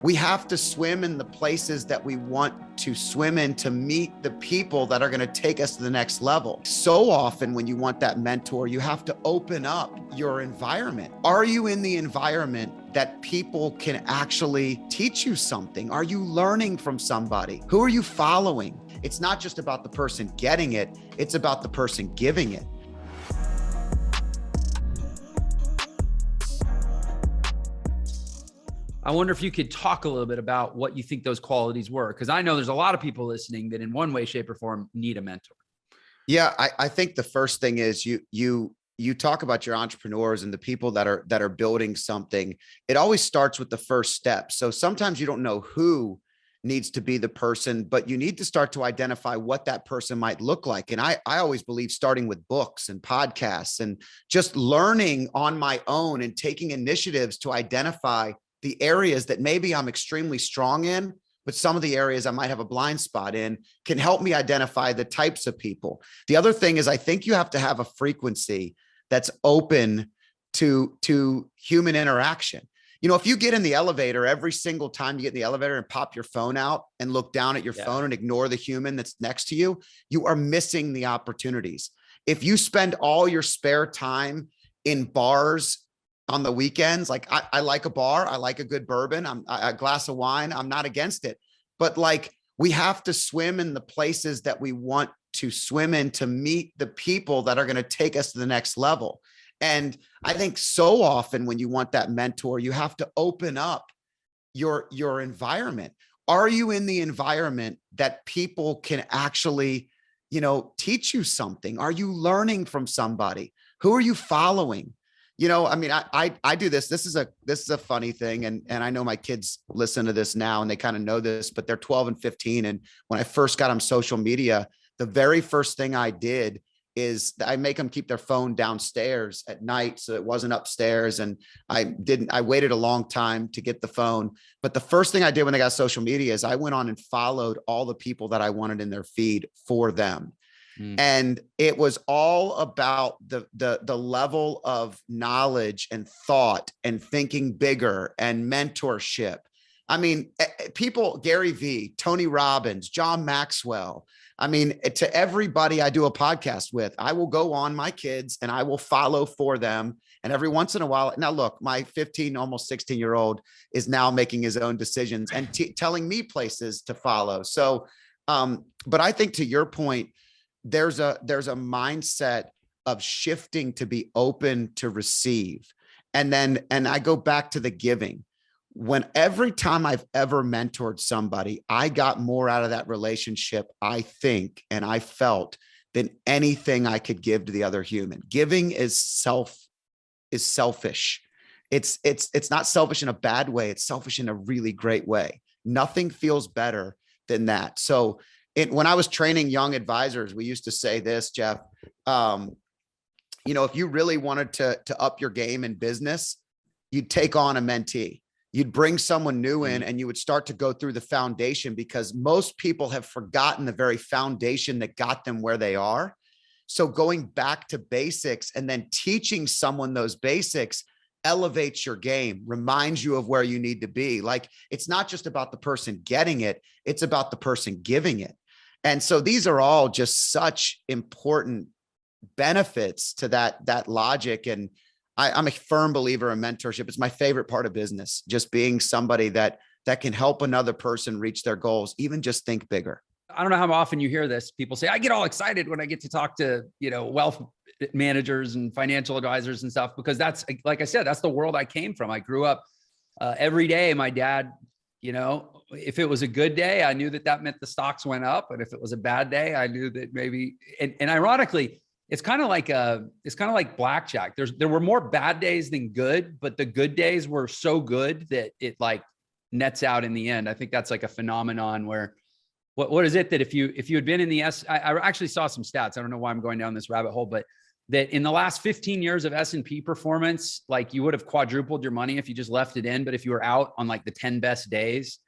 We have to swim in the places that we want to swim in to meet the people that are going to take us to the next level. So often when you want that mentor, you have to open up your environment. Are you in the environment that people can actually teach you something? Are you learning from somebody? Who are you following? It's not just about the person getting it, it's about the person giving it. I wonder if you could talk a little bit about what you think those qualities were, because I know there's a lot of people listening that in one way, shape, or form need a mentor. Yeah, I think the first thing is you talk about your entrepreneurs and the people that are building something. It always starts with the first step. So sometimes you don't know who needs to be the person, but you need to start to identify what that person might look like. And I always believe starting with books and podcasts and just learning on my own and taking initiatives to identify the areas that maybe I'm extremely strong in, but some of the areas I might have a blind spot in can help me identify the types of people. The other thing is I think you have to have a frequency that's open to human interaction. You know, if you get in the elevator every single time you get in the elevator and pop your phone out and look down at your phone and ignore the human that's next to you, you are missing the opportunities. If you spend all your spare time in bars on the weekends, like I like a bar, I like a good bourbon, a glass of wine, I'm not against it. But like we have to swim in the places that we want to swim in to meet the people that are going to take us to the next level. And I think so often when you want that mentor, you have to open up your environment. Are you in the environment that people can actually, teach you something? Are you learning from somebody? Who are you following? I mean, I do this. This is a funny thing. And I know my kids listen to this now and they kind of know this, but they're 12 and 15. And when I first got on social media, the very first thing I did is I make them keep their phone downstairs at night. So it wasn't upstairs. And I waited a long time to get the phone. But the first thing I did when they got social media is I went on and followed all the people that I wanted in their feed for them. And it was all about the level of knowledge and thought and thinking bigger and mentorship. I mean, people, Gary Vee, Tony Robbins, John Maxwell. I mean, to everybody I do a podcast with, I will go on my kids and I will follow for them. And every once in a while, now look, my 15, almost 16-year-old is now making his own decisions and telling me places to follow. So, but I think to your point, there's a mindset of shifting to be open to receive. And I go back to the giving. When every time I've ever mentored somebody, I got more out of that relationship, I think, and I felt than anything I could give to the other human. Giving is selfish. It's not selfish in a bad way. It's selfish in a really great way. Nothing feels better than that. So when I was training young advisors, we used to say this, Jeff, if you really wanted to up your game in business, you'd take on a mentee. You'd bring someone new in and you would start to go through the foundation, because most people have forgotten the very foundation that got them where they are. So going back to basics and then teaching someone those basics elevates your game, reminds you of where you need to be. Like, it's not just about the person getting it, it's about the person giving it. And so these are all just such important benefits to that logic. And I'm a firm believer in mentorship. It's my favorite part of business, just being somebody that can help another person reach their goals, even just think bigger. I don't know how often you hear this. People say, I get all excited when I get to talk to, wealth managers and financial advisors and stuff, because that's, like I said, that's the world I came from. I grew up every day. My dad, if it was a good day, I knew that meant the stocks went up. And if it was a bad day, I knew that maybe, and ironically, it's kind of like blackjack. There were more bad days than good, but the good days were so good that it like nets out in the end. I think that's like a phenomenon where, what is it that if you had been in the I actually saw some stats. I don't know why I'm going down this rabbit hole, but that in the last 15 years of S&P performance, like you would have quadrupled your money if you just left it in. But if you were out on like the 10 best days,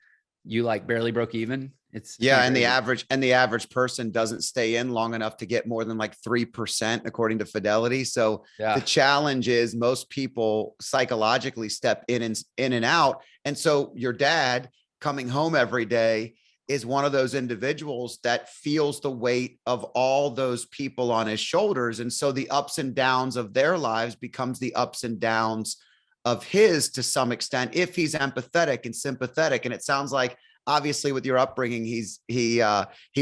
you like barely broke even. It's and the average person doesn't stay in long enough to get more than like 3% according to Fidelity. So the challenge is most people psychologically step in and out, And so your dad coming home every day is one of those individuals that feels the weight of all those people on his shoulders. And so the ups and downs of their lives becomes the ups and downs of his to some extent, if he's empathetic and sympathetic. And it sounds like, obviously, with your upbringing, he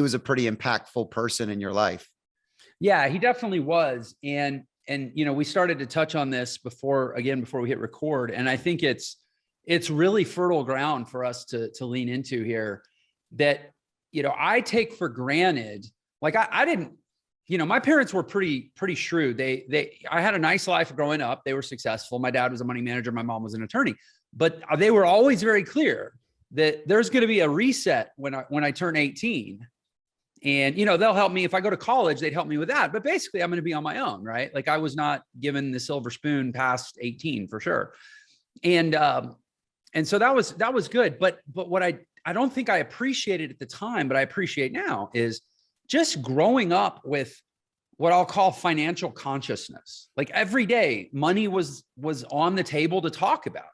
was a pretty impactful person in your life. Yeah, he definitely was. And we started to touch on this before we hit record. And I think it's really fertile ground for us to lean into here, that, I take for granted, like I didn't, my parents were pretty shrewd. I had a nice life growing up. They were successful. My dad was a money manager. My mom was an attorney, but they were always very clear that there's going to be a reset when I turn 18. And, they'll help me if I go to college, they'd help me with that. But basically I'm going to be on my own, right? Like I was not given the silver spoon past 18 for sure. And so that was good. But what I don't think I appreciated at the time, but I appreciate now, is just growing up with what I'll call financial consciousness. Like every day, money was on the table to talk about.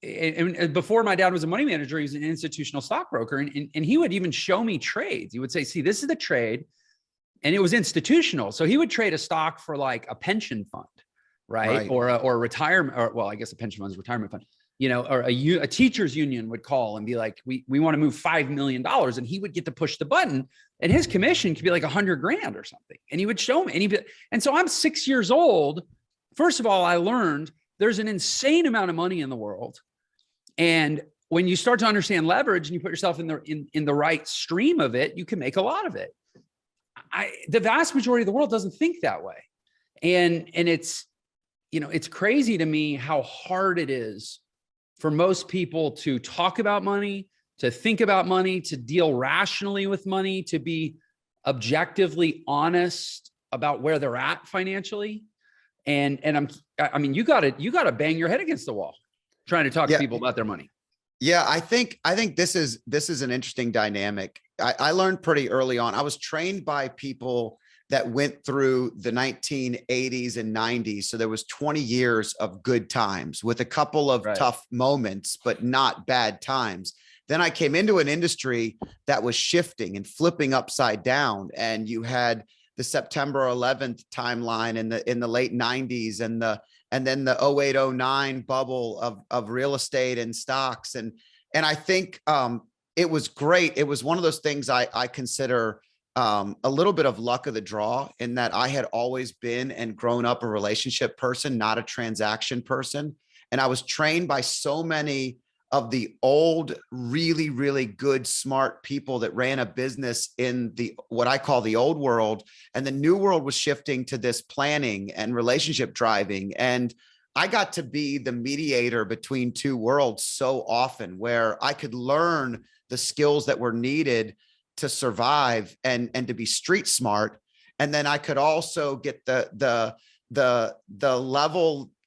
And before my dad was a money manager, he was an institutional stockbroker, and he would even show me trades. He would say, see, this is the trade. And it was institutional. So he would trade a stock for like a pension fund, right? Or a retirement, or, well, I guess a pension fund is a retirement fund, or a teachers union would call and be like, we want to move $5 million. And he would get to push the button, and his commission could be like $100,000 or something. And he would show me, and so I'm 6 years old. First of all, I learned there's an insane amount of money in the world. And when you start to understand leverage and you put yourself in the right stream of it, you can make a lot of it. The vast majority of the world doesn't think that way. And it's, it's crazy to me how hard it is for most people to talk about money, to think about money, to deal rationally with money, to be objectively honest about where they're at financially. And you gotta bang your head against the wall trying to talk to people about their money. Yeah. I think this is an interesting dynamic. I learned pretty early on. I was trained by people that went through the 1980s and 90s. So there was 20 years of good times with a couple of tough moments, but not bad times. Then I came into an industry that was shifting and flipping upside down. And you had the September 11th timeline in the late 90s and then the 0809 bubble of real estate and stocks. And I think it was great. It was one of those things I consider a little bit of luck of the draw, in that I had always been and grown up a relationship person, not a transaction person. And I was trained by so many of the old, really, really good, smart people that ran a business in what I call the old world. And the new world was shifting to this planning and relationship driving. And I got to be the mediator between two worlds so often, where I could learn the skills that were needed to survive and to be street smart. And then I could also get the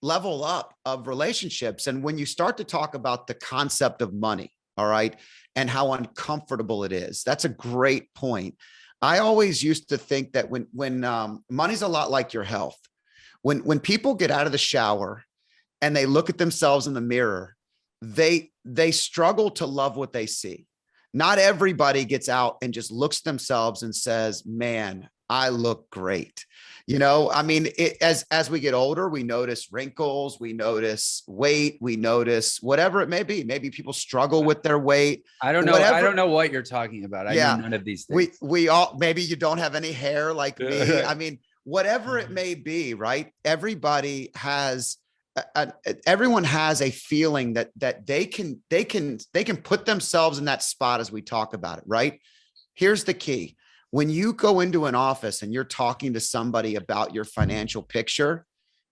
level up of relationships. And when you start to talk about the concept of money, all right, and how uncomfortable it is, that's a great point. I always used to think that when money's a lot like your health. When people get out of the shower and they look at themselves in the mirror, they struggle to love what they see. Not everybody gets out and just looks at themselves and says, man, I look great. As we get older, we notice wrinkles, we notice weight, we notice whatever it may be. Maybe people struggle with their weight. I don't know. I don't know what you're talking about. I know none of these things. We all, maybe you don't have any hair like me. Whatever it may be, right? Everybody has everyone has a feeling that they can put themselves in that spot as we talk about it, right? Here's the key. When you go into an office and you're talking to somebody about your financial picture,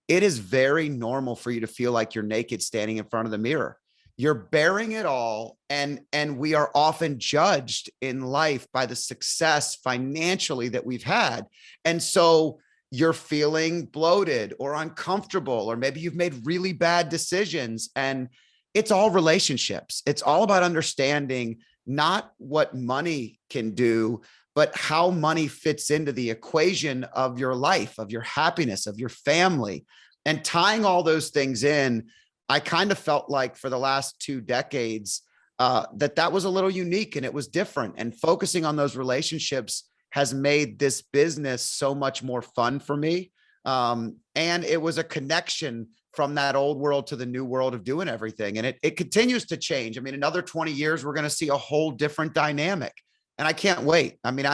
it is very normal for you to feel like you're naked standing in front of the mirror. You're bearing it all. And we are often judged in life by the success financially that we've had. And so you're feeling bloated or uncomfortable, or maybe you've made really bad decisions, and it's all relationships. It's all about understanding not what money can do, but how money fits into the equation of your life, of your happiness, of your family, and tying all those things in I kind of felt like for the last 2 decades, that was a little unique and it was different. And focusing on those relationships has made this business so much more fun for me. And it was a connection from that old world to the new world of doing everything. And it continues to change. I mean, another 20 years, we're going to see a whole different dynamic. And I can't wait. I mean,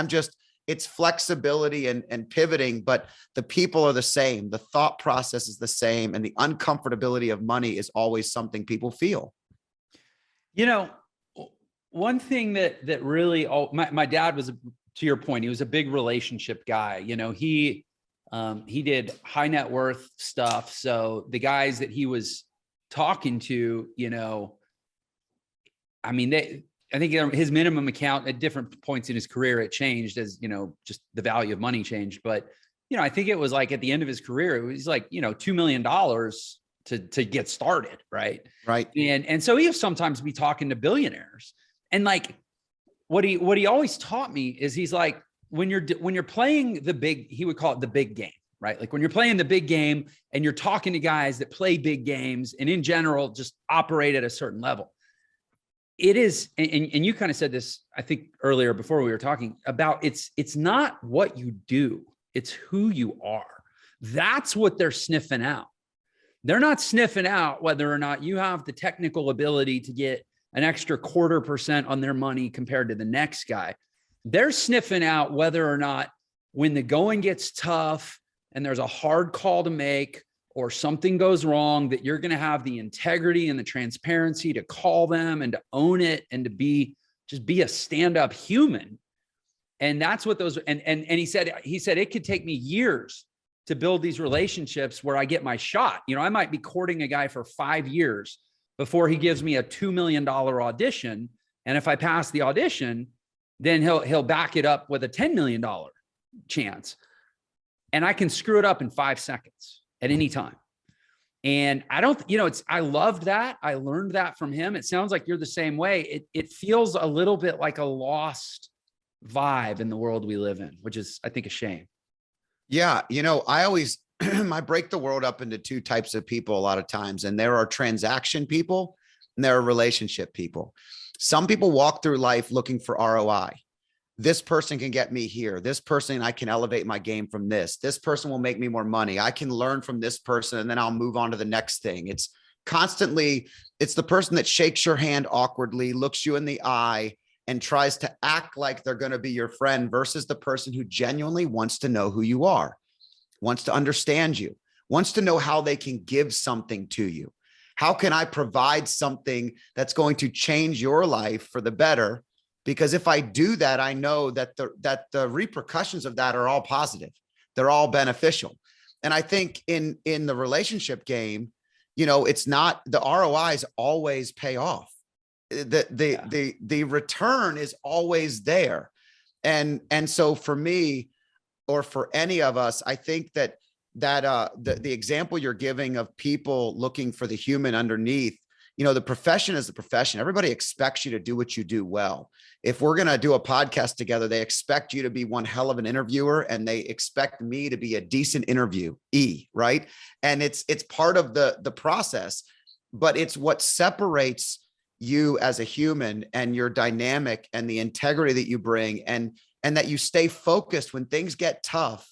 it's flexibility and pivoting, but the people are the same. The thought process is the same. And the uncomfortability of money is always something people feel. You know, one thing that really, my dad was, to your point, he was a big relationship guy. You know, he did high net worth stuff. So the guys that he was talking to, you know, I mean, I think his minimum account at different points in his career, it changed as, you know, just the value of money changed. But, you know, I think it was like at the end of his career, it was like, you know, $2 million to get started. Right. Right. And so he'll sometimes be talking to billionaires, and like what he always taught me is he's like, when you're playing the big, he would call it the big game, right? Like when you're playing the big game and you're talking to guys that play big games and in general, just operate at a certain level. It is. And you kind of said this, I think earlier before we were talking about, it's not what you do, it's who you are. That's what they're sniffing out. They're not sniffing out whether or not you have the technical ability to get an extra 0.25% on their money compared to the next guy. They're sniffing out whether or not when the going gets tough and there's a hard call to make or something goes wrong, that you're going to have the integrity and the transparency to call them and to own it and to just be a stand-up human. And that's what those, and he said it could take me years to build these relationships where I get my shot. You know, I might be courting a guy for 5 years before he gives me a $2 million audition. And if I pass the audition, then he'll back it up with a $10 million chance. And I can screw it up in 5 seconds at any time. And I loved that. I learned that from him. It sounds like you're the same way. It feels a little bit like a lost vibe in the world we live in, which is, I think, a shame. Yeah. You know, I break the world up into 2 types of people a lot of times. And there are transaction people and there are relationship people. Some people walk through life looking for ROI. This person can get me here. This person, I can elevate my game from this. This person will make me more money. I can learn from this person and then I'll move on to the next thing. It's the person that shakes your hand awkwardly, looks you in the eye, and tries to act like they're going to be your friend versus the person who genuinely wants to know who you are, wants to understand you, wants to know how they can give something to you. How can I provide something that's going to change your life for the better? Because if I do that, I know that the repercussions of that are all positive. They're all beneficial. And I think in the relationship game, you know, it's not, the ROIs always pay off. The return is always there. And so for me, or for any of us, I think that the example you're giving of people looking for the human underneath, you know, the profession is the profession. Everybody expects you to do what you do well. If we're going to do a podcast together, they expect you to be one hell of an interviewer and they expect me to be a decent interviewee, right? And it's part of the process, but it's what separates you as a human and your dynamic and the integrity that you bring and that you stay focused when things get tough.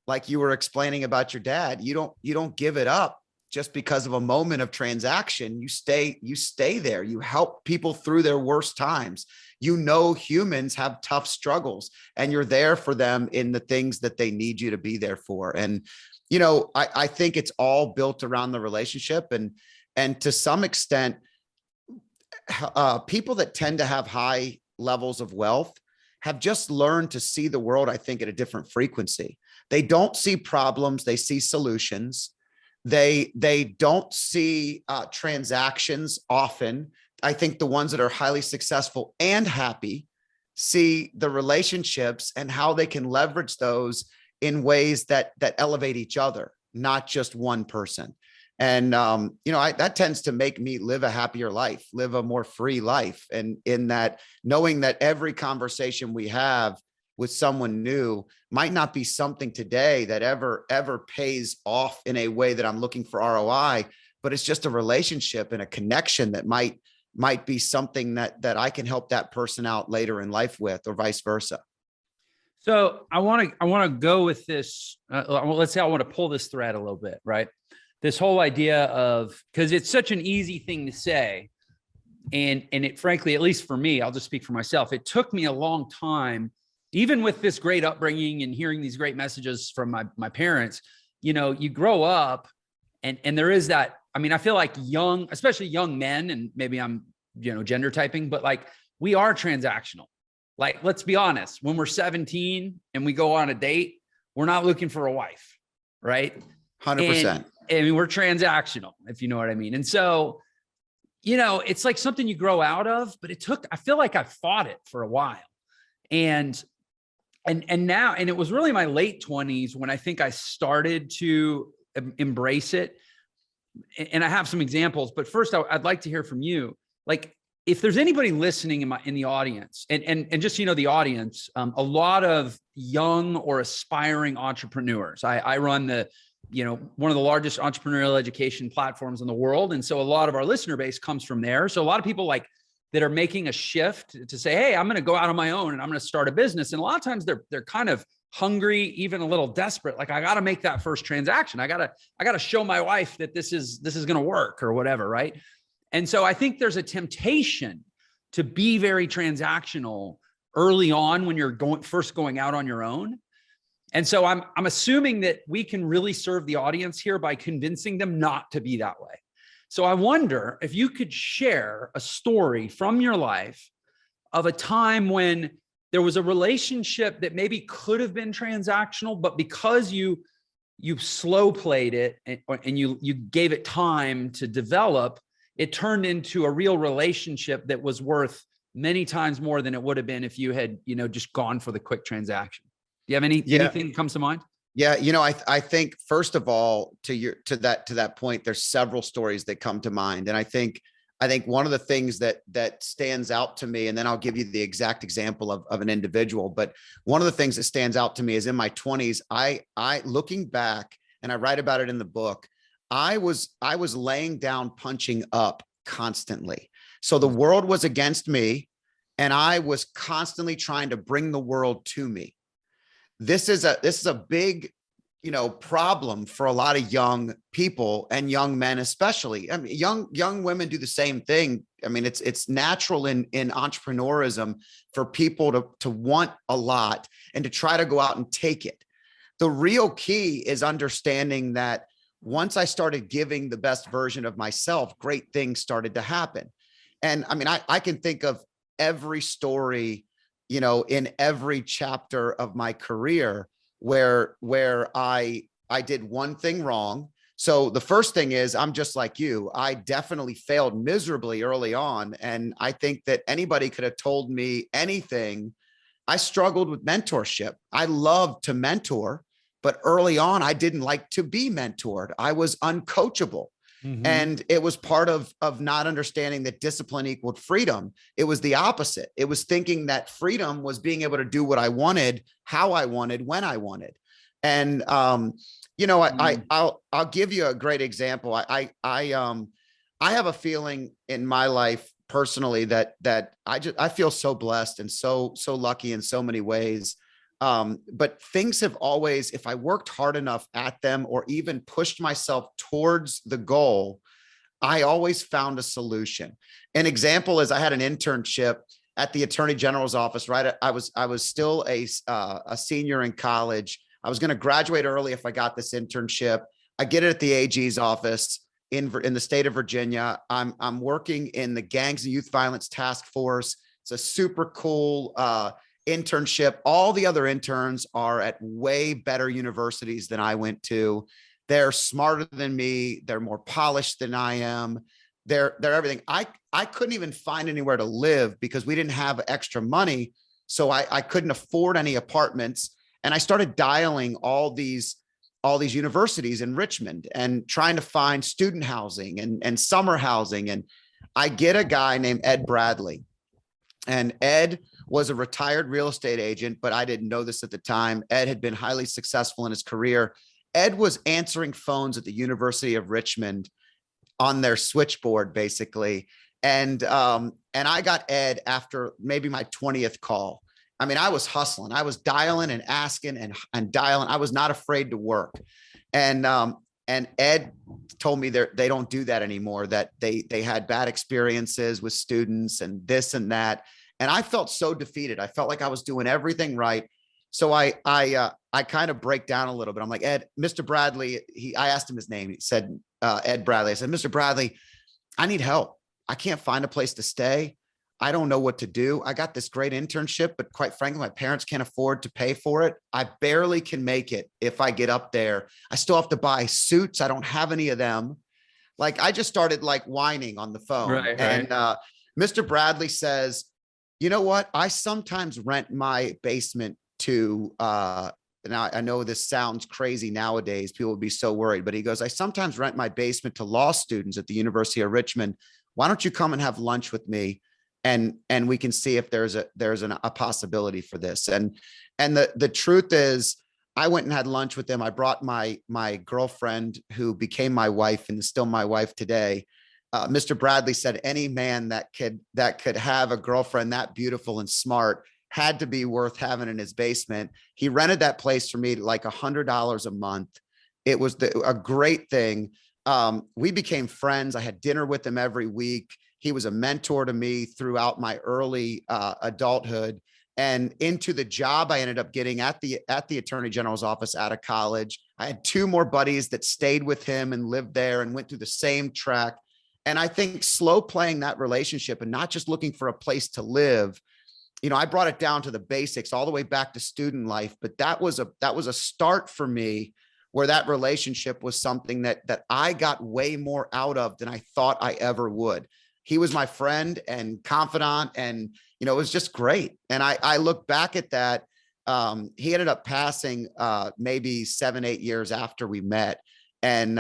Like you were explaining about your dad, you don't give it up just because of a moment of transaction. You stay there. You help people through their worst times. You know, humans have tough struggles and you're there for them in the things that they need you to be there for. And, you know, I think it's all built around the relationship and to some extent, people that tend to have high levels of wealth have just learned to see the world, I think, at a different frequency. They don't see problems. They see solutions. They don't see transactions often. I think the ones that are highly successful and happy see the relationships and how they can leverage those in ways that elevate each other, not just one person. And, you know, that tends to make me live a happier life, live a more free life. And in that, knowing that every conversation we have with someone new might not be something today that ever pays off in a way that I'm looking for ROI, but it's just a relationship and a connection that might be something that I can help that person out later in life with, or vice versa. So I want to go with this. Let's say I want to pull this thread a little bit, right? This whole idea of, because it's such an easy thing to say. And it, frankly, at least for me, I'll just speak for myself. It took me a long time, even with this great upbringing and hearing these great messages from my parents. You know, you grow up and there is that. I mean, I feel like especially young men, and maybe I'm, gender typing, but like, we are transactional. Like, let's be honest, when we're 17 and we go on a date, we're not looking for a wife, right? 100%. I mean, we're transactional, if you know what I mean. And so, it's like something you grow out of, but I feel like I fought it for a while. And now, and it was really my late 20s when I think I started to embrace it. And I have some examples, but first I'd like to hear from you. Like, if there's anybody listening in the audience, and just, the audience, a lot of young or aspiring entrepreneurs. I run one of the largest entrepreneurial education platforms in the world. And so a lot of our listener base comes from there. So a lot of people that are making a shift to say, hey, I'm going to go out on my own and I'm going to start a business. And a lot of times they're kind of hungry, even a little desperate. Like, I got to make that first transaction. I got to show my wife that this is going to work or whatever. Right. And so I think there's a temptation to be very transactional early on when you're first going out on your own. And so I'm assuming that we can really serve the audience here by convincing them not to be that way. So I wonder if you could share a story from your life of a time when there was a relationship that maybe could have been transactional, but because you slow played it and you gave it time to develop, it turned into a real relationship that was worth many times more than it would have been if you had, just gone for the quick transaction. Do you have anything that comes to mind? Yeah. I think first of all, to that point, there's several stories that come to mind. And I think one of the things that stands out to me, and then I'll give you the exact example of an individual, but one of the things that stands out to me is in my 20s, I looking back, and I write about it in the book, I was laying down, punching up constantly. So the world was against me and I was constantly trying to bring the world to me. This is a big, problem for a lot of young people and young men, especially. I mean, young women do the same thing. I mean, it's natural in entrepreneurism for people to want a lot and to try to go out and take it. The real key is understanding that once I started giving the best version of myself, great things started to happen. And I mean, I can think of every story, in every chapter of my career where I did one thing wrong. So the first thing is, I'm just like you. I definitely failed miserably early on. And I think that anybody could have told me anything. I struggled with mentorship. I love to mentor, but early on, I didn't like to be mentored. I was uncoachable. Mm-hmm. And it was part of not understanding that discipline equaled freedom. It was the opposite. It was thinking that freedom was being able to do what I wanted, how I wanted, when I wanted. And, I'll give you a great example. I have a feeling in my life personally that I feel so blessed and so lucky in so many ways. But things have always, if I worked hard enough at them or even pushed myself towards the goal, I always found a solution. An example is I had an internship at the Attorney General's office, right? I was still a senior in college. I was going to graduate early if I got this internship. I get it at the AG's office in the state of Virginia. I'm working in the Gangs and Youth Violence Task Force. It's a super cool internship. All the other interns are at way better universities than I went to. They're smarter than me. They're more polished than I am. They're everything. I couldn't even find anywhere to live because we didn't have extra money. So I couldn't afford any apartments. And I started dialing all these universities in Richmond and trying to find student housing and summer housing. And I get a guy named Ed Bradley. And Ed was a retired real estate agent, but I didn't know this at the time. Ed had been highly successful in his career. Ed was answering phones at the University of Richmond on their switchboard basically. And I got Ed after maybe my 20th call. I mean, I was hustling, I was dialing and asking and dialing. I was not afraid to work. And Ed told me they don't do that anymore, that they had bad experiences with students and this and that. And I felt so defeated. I felt like I was doing everything right. So I kind of break down a little bit. I'm like, Ed, Mr. Bradley, I asked him his name. He said, Ed Bradley. I said, Mr. Bradley, I need help. I can't find a place to stay. I don't know what to do. I got this great internship, but quite frankly, my parents can't afford to pay for it. I barely can make it if I get up there. I still have to buy suits. I don't have any of them. Like, I just started like whining on the phone. Right. And Mr. Bradley says, you know what? I sometimes rent my basement to, now I know this sounds crazy nowadays. People would be so worried, but he goes, I sometimes rent my basement to law students at the University of Richmond. Why don't you come and have lunch with me? And we can see if there's a possibility for this. And the truth is, I went and had lunch with them. I brought my girlfriend, who became my wife and is still my wife today. Mr. Bradley said any man that could have a girlfriend that beautiful and smart had to be worth having in his basement. He rented that place for me like $100 a month. It was a great thing. We became friends. I had dinner with him every week. He was a mentor to me throughout my early adulthood and into the job I ended up getting at the Attorney General's office out of college. I had two more buddies that stayed with him and lived there and went through the same track. And I think slow playing that relationship and not just looking for a place to live, you know, I brought it down to the basics all the way back to student life. But that was a start for me, where that relationship was something that I got way more out of than I thought I ever would. He was my friend and confidant, and, you know, it was just great. And I look back at that. He ended up passing maybe 7-8 years after we met. And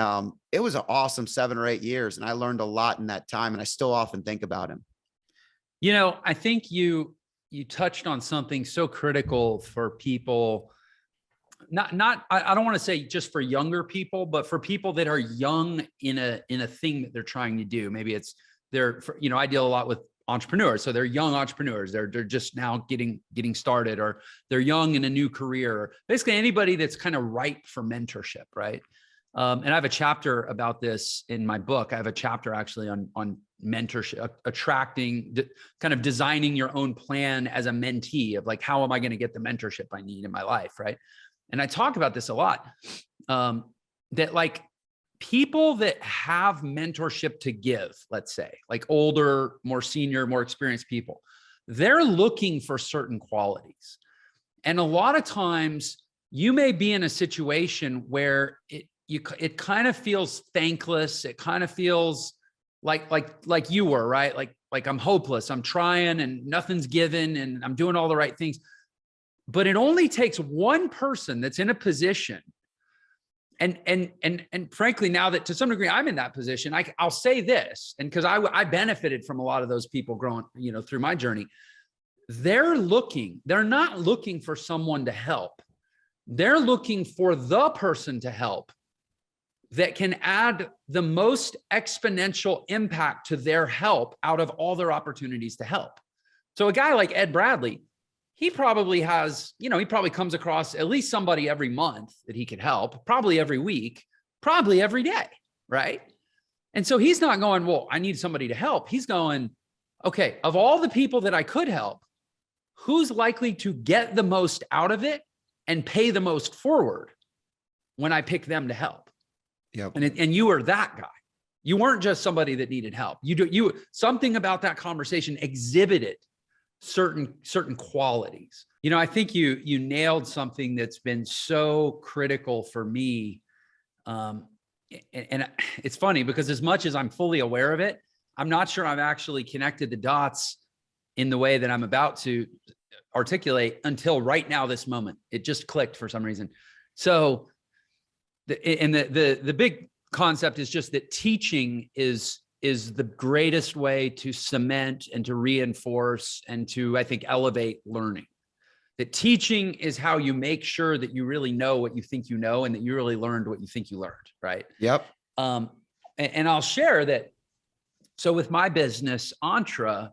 it was an awesome 7 or 8 years. And I learned a lot in that time. And I still often think about him. You know, I think you touched on something so critical for people. I don't want to say just for younger people, but for people that are young in a thing that they're trying to do. Maybe it's I deal a lot with entrepreneurs. So they're young entrepreneurs. They're just now getting started, or they're young in a new career, or basically anybody that's kind of ripe for mentorship. Right. And I have a chapter about this in my book. I have a chapter actually on mentorship, attracting, kind of designing your own plan as a mentee of like, how am I going to get the mentorship I need in my life? Right. And I talk about this a lot, that like people that have mentorship to give, let's say like older, more senior, more experienced people, they're looking for certain qualities. And a lot of times you may be in a situation where it kind of feels thankless. It kind of feels like you were, right? Like I'm hopeless. I'm trying and nothing's given and I'm doing all the right things. But it only takes one person that's in a position. And frankly, now that to some degree I'm in that position, I'll say this, and because I benefited from a lot of those people growing, through my journey. They're not looking for someone to help. They're looking for the person to help that can add the most exponential impact to their help out of all their opportunities to help. So a guy like Ed Bradley, he probably has, he probably comes across at least somebody every month that he could help, probably every week, probably every day, right? And so he's not going, well, I need somebody to help. He's going, okay, of all the people that I could help, who's likely to get the most out of it and pay the most forward when I pick them to help? Yep. And you were that guy. You weren't just somebody that needed help. You something about that conversation exhibited certain qualities. I think you nailed something that's been so critical for me. And it's funny because as much as I'm fully aware of it, I'm not sure I've actually connected the dots in the way that I'm about to articulate until right now, this moment. It just clicked for some reason. So the big concept is just that teaching is the greatest way to cement and to reinforce and to, I think, elevate learning. That teaching is how you make sure that you really know what you think you know and that you really learned what you think you learned, right? Yep. And I'll share that. So with my business, Entre,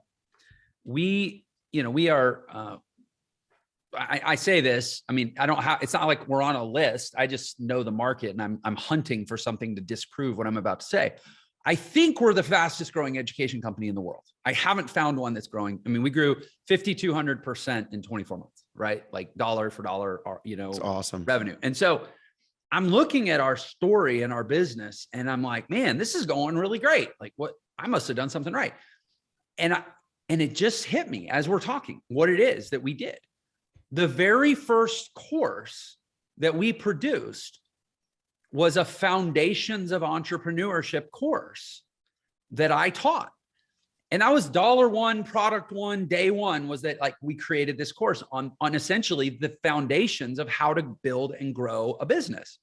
we are, I say this, I mean, it's not like we're on a list. I just know the market and I'm hunting for something to disprove what I'm about to say. I think we're the fastest growing education company in the world. I haven't found one that's growing. I mean, we grew 5,200% in 24 months, right? Like dollar for dollar, It's awesome revenue. And so I'm looking at our story and our business and I'm like, man, this is going really great. Like I must have done something right. And it just hit me as we're talking, what it is that we did. The very first course that we produced was a Foundations of Entrepreneurship course that I taught. And I was $1, product one, day one, was that like we created this course on essentially the foundations of how to build and grow a business.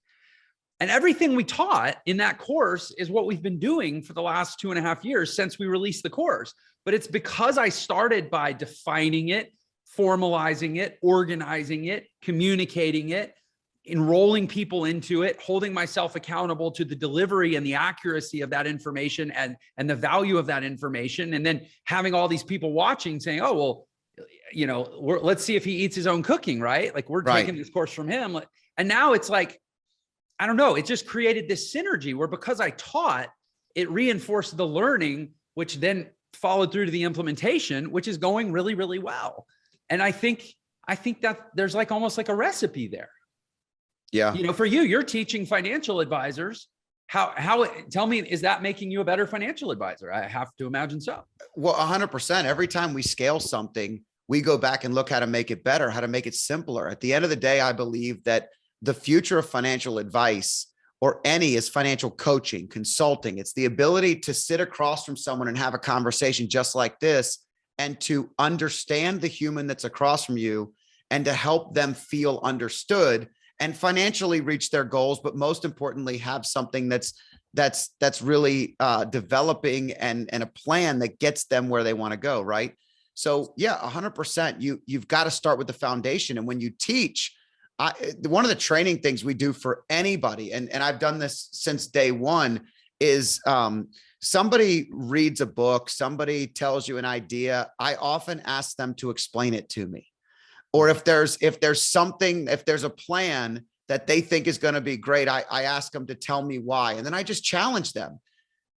And everything we taught in that course is what we've been doing for the last 2.5 years since we released the course. But it's because I started by defining it, formalizing it, organizing it, communicating it, enrolling people into it, holding myself accountable to the delivery and the accuracy of that information and the value of that information. And then having all these people watching saying, oh, well, let's see if he eats his own cooking, right? Like we're taking this course from him. And now it's like, I don't know, it just created this synergy where because I taught, it reinforced the learning, which then followed through to the implementation, which is going really, really well. And I think that there's like almost like a recipe there. Yeah. For you, you're teaching financial advisors. Tell me, is that making you a better financial advisor? I have to imagine so. Well, 100%. Every time we scale something, we go back and look how to make it better, how to make it simpler. At the end of the day, I believe that the future of financial advice or any is financial coaching, consulting. It's the ability to sit across from someone and have a conversation just like this and to understand the human that's across from you and to help them feel understood and financially reach their goals. But most importantly, have something that's really developing and a plan that gets them where they want to go. Right. So yeah, 100%. You've got to start with the foundation. And when you teach, one of the training things we do for anybody, and I've done this since day one, is somebody reads a book, somebody tells you an idea. I often ask them to explain it to me. Or if there's a plan that they think is going to be great, I ask them to tell me why. And then I just challenge them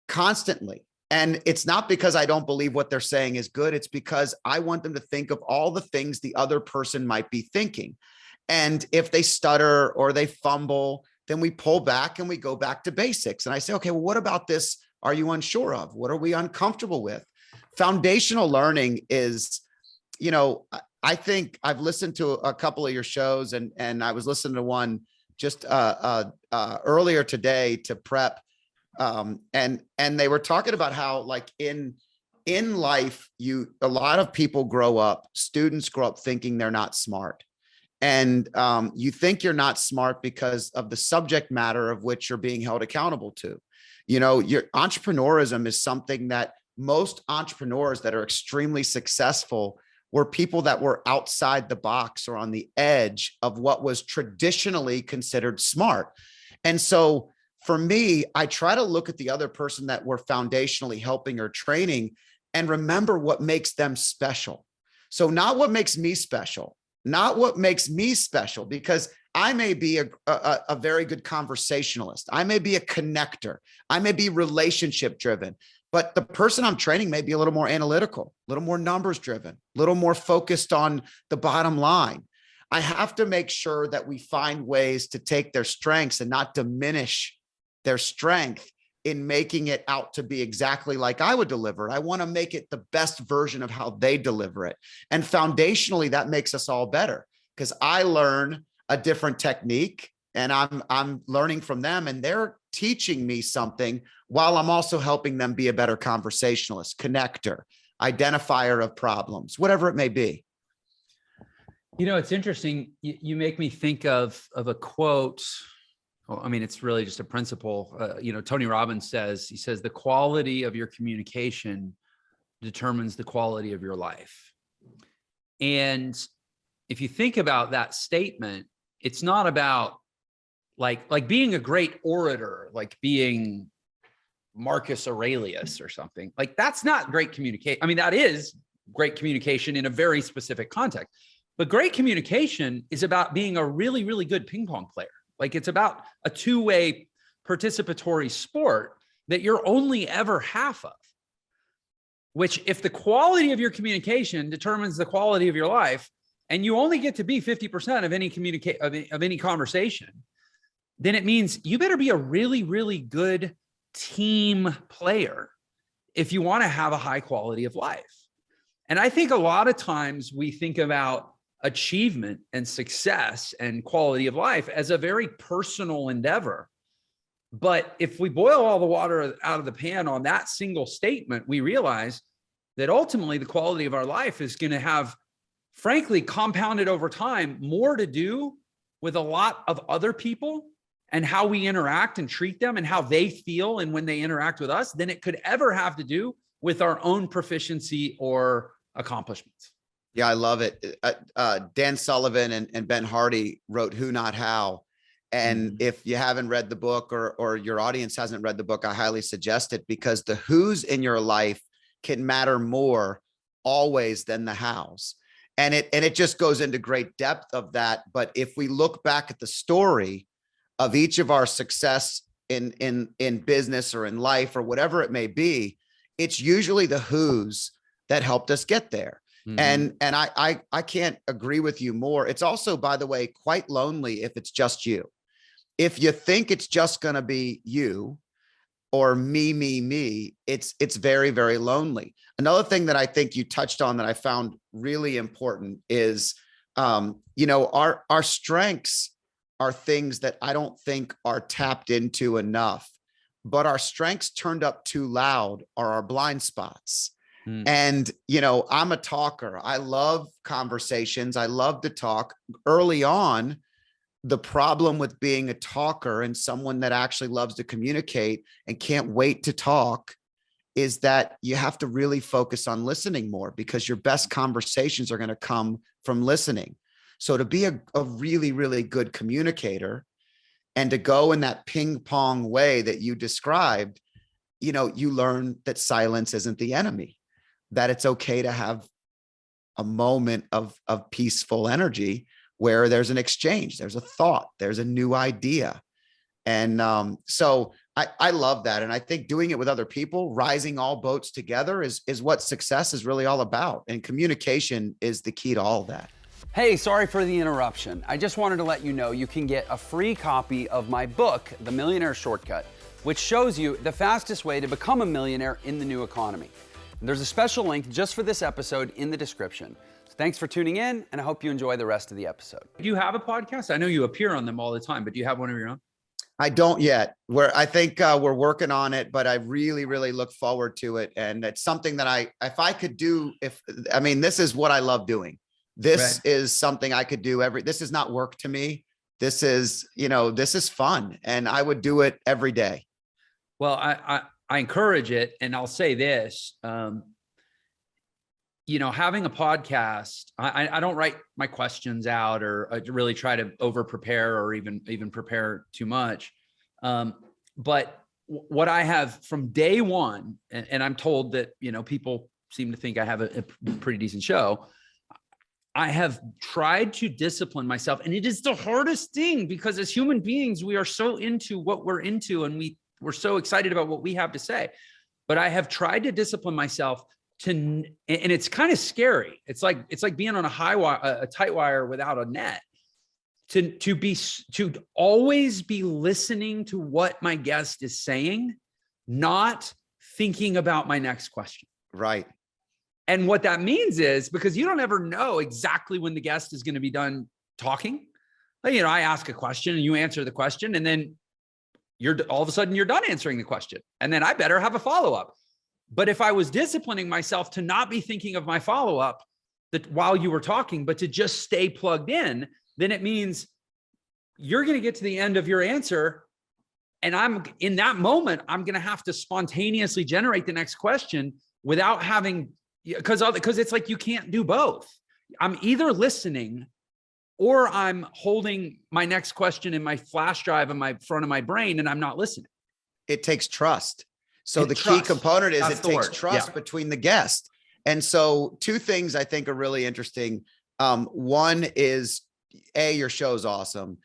constantly. And it's not because I don't believe what they're saying is good. It's because I want them to think of all the things the other person might be thinking. And if they stutter or they fumble, then we pull back and we go back to basics. And I say, okay, well, what about this are you unsure of? What are we uncomfortable with? Foundational learning is, I think I've listened to a couple of your shows and I was listening to one just earlier today to prep. And they were talking about how like in life, a lot of people students grow up thinking they're not smart. And you think you're not smart because of the subject matter of which you're being held accountable to. Your entrepreneurism is something that most entrepreneurs that are extremely successful were people that were outside the box or on the edge of what was traditionally considered smart. And so for me, I try to look at the other person that we're foundationally helping or training and remember what makes them special. So not what makes me special. Not what makes me special, because I may be a very good conversationalist. I may be a connector. I may be relationship driven, but the person I'm training may be a little more analytical, a little more numbers driven, a little more focused on the bottom line. I have to make sure that we find ways to take their strengths and not diminish their strength in making it out to be exactly like I would deliver. I want to make it the best version of how they deliver it. And foundationally, that makes us all better because I learn a different technique and I'm learning from them and they're teaching me something while I'm also helping them be a better conversationalist, connector, identifier of problems, whatever it may be. It's interesting. You make me think of a quote. Well, I mean, it's really just a principle. Tony Robbins says, the quality of your communication determines the quality of your life. And if you think about that statement, it's not about like being a great orator, like being, Marcus Aurelius or something. Like, that's not great communication. I mean, that is great communication in a very specific context, but great communication is about being a really, really good ping pong player. Like, it's about a two-way participatory sport that you're only ever half of, which, if the quality of your communication determines the quality of your life, and you only get to be 50% of any conversation, then it means you better be a really, really good team player if you want to have a high quality of life. And I think a lot of times we think about achievement and success and quality of life as a very personal endeavor. But if we boil all the water out of the pan on that single statement, we realize that ultimately the quality of our life is going to have, frankly, compounded over time, more to do with a lot of other people and how we interact and treat them and how they feel and when they interact with us than it could ever have to do with our own proficiency or accomplishments. Yeah, I love it. Dan Sullivan and Ben Hardy wrote Who Not How. And if you haven't read the book, or your audience hasn't read the book, I highly suggest it, because the who's in your life can matter more always than the hows. And it just goes into great depth of that. But if we look back at the story of each of our success in business or in life or whatever it may be, it's usually the who's that helped us get there. And I can't agree with you more. It's also, by the way, quite lonely if it's just you. If you think it's just going to be you or me, it's very, very lonely. Another thing that I think you touched on that I found really important is, our strengths are things that I don't think are tapped into enough, but our strengths turned up too loud are our blind spots. And, I'm a talker. I love conversations. I love to talk. Early on, the problem with being a talker and someone that actually loves to communicate and can't wait to talk is that you have to really focus on listening more, because your best conversations are going to come from listening. So to be a really, really good communicator and to go in that ping pong way that you described, you learn that silence isn't the enemy, that it's okay to have a moment of peaceful energy where there's an exchange, there's a thought, there's a new idea. And so I love that. And I think doing it with other people, rising all boats together is what success is really all about. And communication is the key to all of that. Hey, sorry for the interruption. I just wanted to let you know you can get a free copy of my book, The Millionaire Shortcut, which shows you the fastest way to become a millionaire in the new economy. And there's a special link just for this episode in the description. So thanks for tuning in, and I hope you enjoy the rest of the episode. Do you have a podcast? I know you appear on them all the time, but do you have one of your own? I don't yet. I think we're working on it, but I really, really look forward to it. And it's something that this is what I love doing. This is something I could do this is not work to me. This is fun, and I would do it every day. Well, I encourage it. And I'll say this, having a podcast, I don't write my questions out or really try to over prepare or even prepare too much. But what I have from day one, and I'm told that, people seem to think I have a pretty decent show. I have tried to discipline myself, and it is the hardest thing, because as human beings, we are so into what we're into, and we're so excited about what we have to say. But I have tried to discipline myself and it's kind of scary. It's like being on a tight wire without a net, to always be listening to what my guest is saying, not thinking about my next question. Right. And what that means is, because you don't ever know exactly when the guest is going to be done talking. I ask a question and you answer the question, and then all of a sudden you're done answering the question. And then I better have a follow-up. But if I was disciplining myself to not be thinking of my follow-up while you were talking, but to just stay plugged in, then it means you're going to get to the end of your answer. And in that moment, I'm going to have to spontaneously generate the next question without having, because it's like, you can't do both. I'm either listening or I'm holding my next question in my flash drive in my front of my brain, and I'm not listening. It takes trust. So And the trust. key component is That's it the takes word. trust Yeah. between the guest. And so two things I think are really interesting. One is your show's awesome.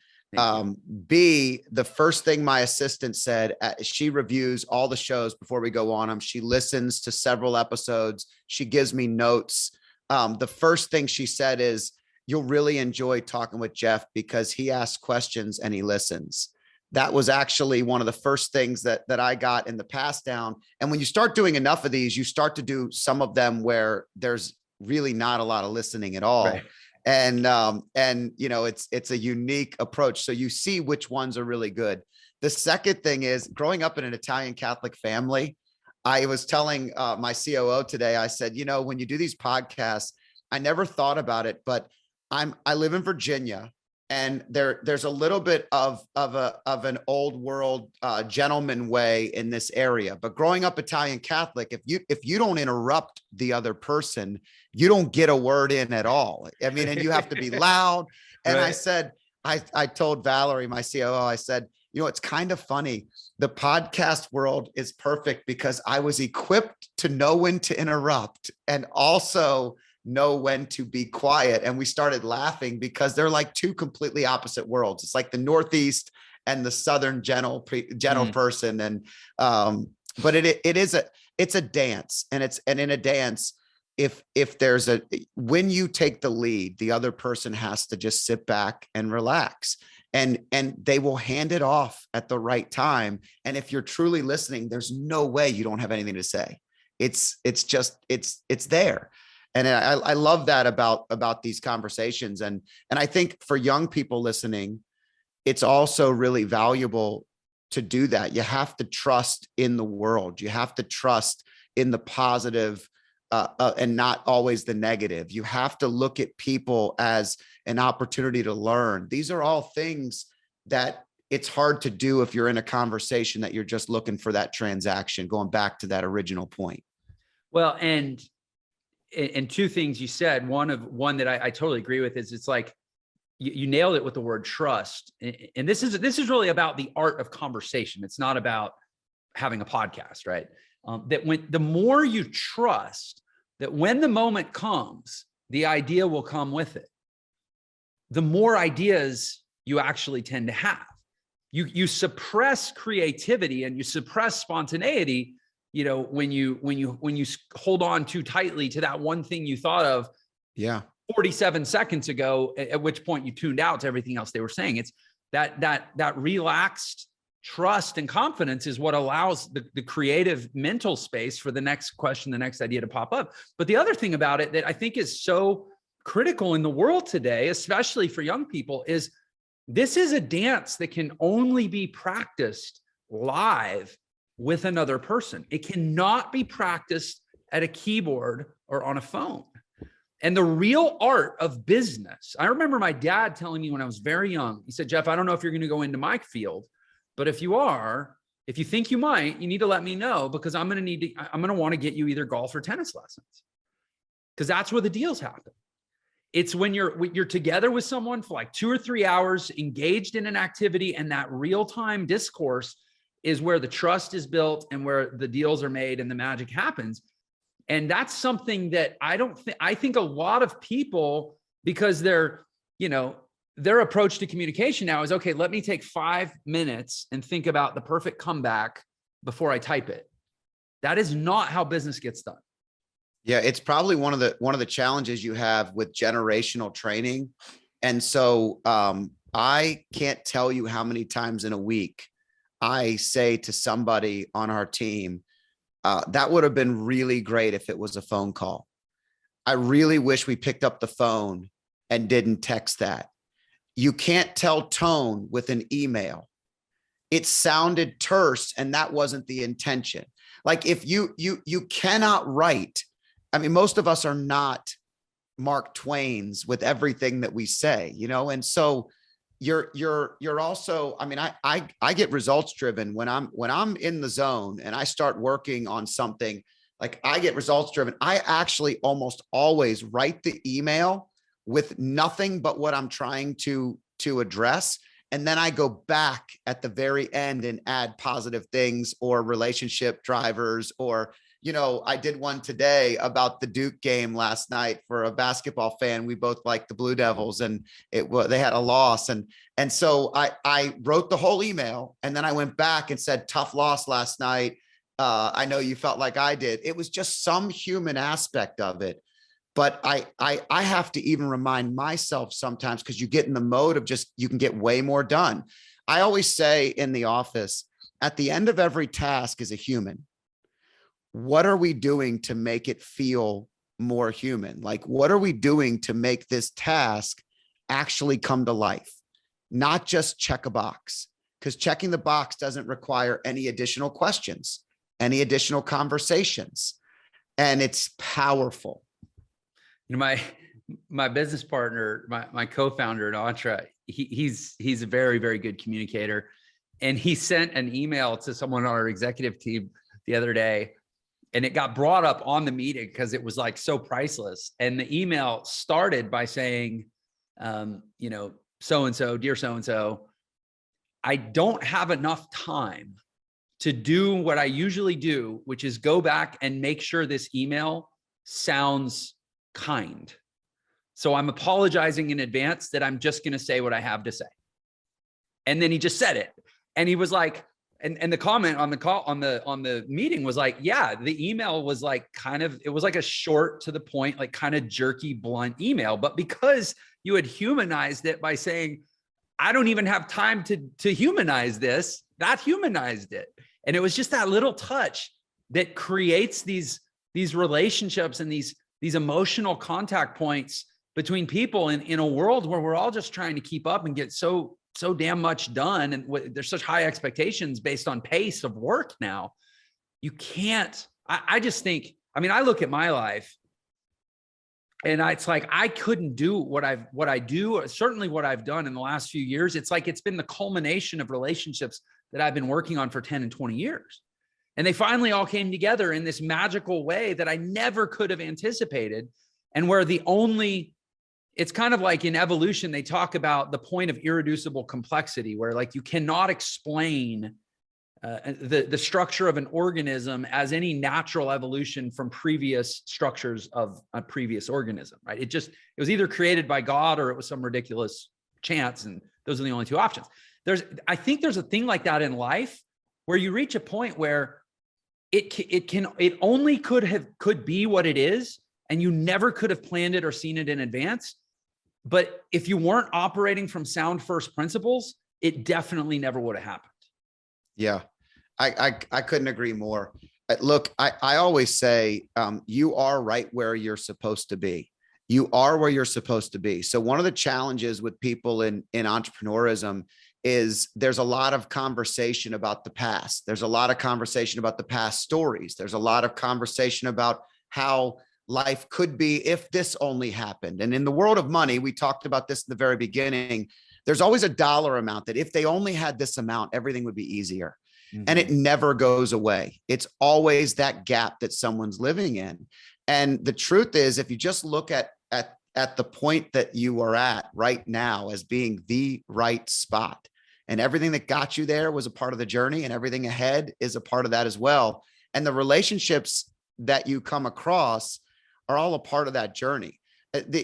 B, the first thing my assistant said, she reviews all the shows before we go on them. She listens to several episodes. She gives me notes. The first thing she said is, you'll really enjoy talking with Jeff because he asks questions and he listens. That was actually one of the first things that I got in the pass down. And when you start doing enough of these, you start to do some of them where there's really not a lot of listening at all. Right. And you know, it's a unique approach. So you see which ones are really good. The second thing is, growing up in an Italian Catholic family, I was telling my COO today, I said, you know, when you do these podcasts, I never thought about it, but I live in Virginia, and there's a little bit of an old world gentleman way in this area. But growing up Italian Catholic, if you don't interrupt the other person, you don't get a word in at all. I mean, and you have to be loud. And Right. I said, I told Valerie, my COO, I said, you know, it's kind of funny. The podcast world is perfect because I was equipped to know when to interrupt and also know when to be quiet. And we started laughing because they're like two completely opposite worlds. It's like the Northeast and the Southern gentle person. And, but it's a dance, and in a dance, if there's when you take the lead, the other person has to just sit back and relax, and they will hand it off at the right time. And if you're truly listening, there's no way you don't have anything to say. It's there. And I love that about these conversations. And I think for young people listening, it's also really valuable to do that. You have to trust in the world. You have to trust in the positive and not always the negative. You have to look at people as an opportunity to learn. These are all things that it's hard to do if you're in a conversation that you're just looking for that transaction, going back to that original point. Well, and two things you said, one that I totally agree with is, it's like you nailed it with the word trust. And this is really about the art of conversation. It's not about having a podcast, right? That when the more you trust that when the moment comes, the idea will come with it, the more ideas you actually tend to have. You suppress creativity and you suppress spontaneity, you know, when you hold on too tightly to that one thing you thought of 47 seconds ago, at which point you tuned out to everything else they were saying. It's that relaxed trust and confidence is what allows the creative mental space for the next question, the next idea to pop up. But the other thing about it that I think is so critical in the world today, especially for young people, is this is a dance that can only be practiced live with another person. It cannot be practiced at a keyboard or on a phone. And the real art of business, I remember my dad telling me when I was very young, he said, Jeff, I don't know if you're going to go into my field, but if you are, if you think you might, you need to let me know, because I'm going to want to get you either golf or tennis lessons, because that's where the deals happen. It's when you're together with someone for like 2 or 3 hours, engaged in an activity, and that real-time discourse is where the trust is built and where the deals are made and the magic happens. And that's something that I think a lot of people, because their approach to communication now is, okay, let me take 5 minutes and think about the perfect comeback before I type it. That is not how business gets done. Yeah, it's probably one of the challenges you have with generational training. And so I can't tell you how many times in a week I say to somebody on our team, that would have been really great if it was a phone call. I really wish we picked up the phone and didn't text that. You can't tell tone with an email. It sounded terse, and that wasn't the intention. Like, if you cannot write, I mean, most of us are not Mark Twain's with everything that we say, and so you're also, I mean, I get results driven when I'm in the zone and I start working on something. Like, I get results driven. I actually almost always write the email with nothing but what I'm trying to address. And then I go back at the very end and add positive things or relationship drivers, or, I did one today about the Duke game last night for a basketball fan. We both like the Blue Devils, and they had a loss. And so I wrote the whole email, and then I went back and said, tough loss last night. I know you felt like I did. It was just some human aspect of it. But I have to even remind myself sometimes, because you get in the mode of you can get way more done. I always say in the office, at the end of every task is a human. What are we doing to make it feel more human? Like, what are we doing to make this task actually come to life? Not just check a box, because checking the box doesn't require any additional questions, any additional conversations. And it's powerful. My business partner, my co-founder at Entra, he's a very, very good communicator. And he sent an email to someone on our executive team the other day, and it got brought up on the meeting because it was like so priceless. And the email started by saying, so-and-so, dear so-and-so, I don't have enough time to do what I usually do, which is go back and make sure this email sounds kind. So I'm apologizing in advance that I'm just going to say what I have to say. And then he just said it. And he was like, and the comment on the call, on the meeting was like, yeah, the email was like it was like a short, to the point, like kind of jerky, blunt email. But because you had humanized it by saying, I don't even have time to humanize this, that humanized it. And it was just that little touch that creates these relationships and these emotional contact points between people in a world where we're all just trying to keep up and get so damn much done. And there's such high expectations based on pace of work now. You can't, I just think, I look at my life and it's like, I couldn't do what I do, certainly what I've done in the last few years. It's like, it's been the culmination of relationships that I've been working on for 10 and 20 years. And they finally all came together in this magical way that I never could have anticipated. And where it's kind of like in evolution, they talk about the point of irreducible complexity, where like you cannot explain the structure of an organism as any natural evolution from previous structures of a previous organism, right? It was either created by God or it was some ridiculous chance. And those are the only two options. I think there's a thing like that in life where you reach a point where it only could be what it is, and you never could have planned it or seen it in advance. But if you weren't operating from sound first principles, it definitely never would have happened. Yeah, I couldn't agree more. Look, I always say, you are right where you're supposed to be. You are where you're supposed to be. So one of the challenges with people in entrepreneurism is there's a lot of conversation about the past. There's a lot of conversation about the past stories. There's a lot of conversation about how life could be if this only happened. And in the world of money, we talked about this in the very beginning. There's always a dollar amount that if they only had this amount, everything would be easier. Mm-hmm. And it never goes away. It's always that gap that someone's living in. And the truth is, if you just look at the point that you are at right now as being the right spot, and everything that got you there was a part of the journey, and everything ahead is a part of that as well. And the relationships that you come across are all a part of that journey.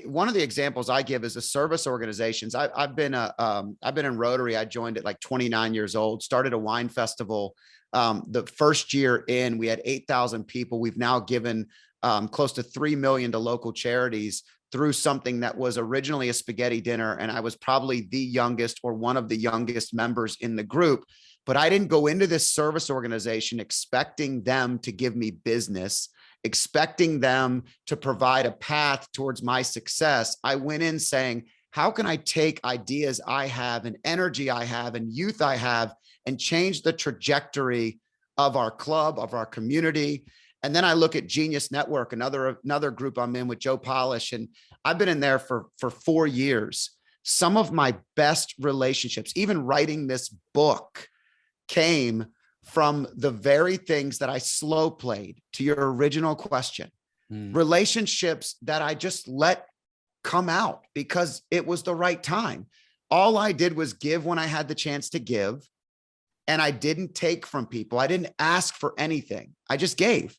One of the examples I give is the service organizations. I've been in Rotary. I joined at like 29 years old, started a wine festival. The first year in, we had 8,000 people. We've now given close to 3 million to local charities through something that was originally a spaghetti dinner. And I was probably the youngest or one of the youngest members in the group. But I didn't go into this service organization expecting them to give me business, expecting them to provide a path towards my success. I went in saying, how can I take ideas I have and energy I have and youth I have and change the trajectory of our club, of our community? And then I look at Genius Network, another group I'm in with Joe Polish, and I've been in there for 4 years. Some of my best relationships, even writing this book, came from the very things that I slow played, to your original question. Relationships that I just let come out because it was the right time. All I did was give when I had the chance to give. And I didn't take from people. I didn't ask for anything. I just gave.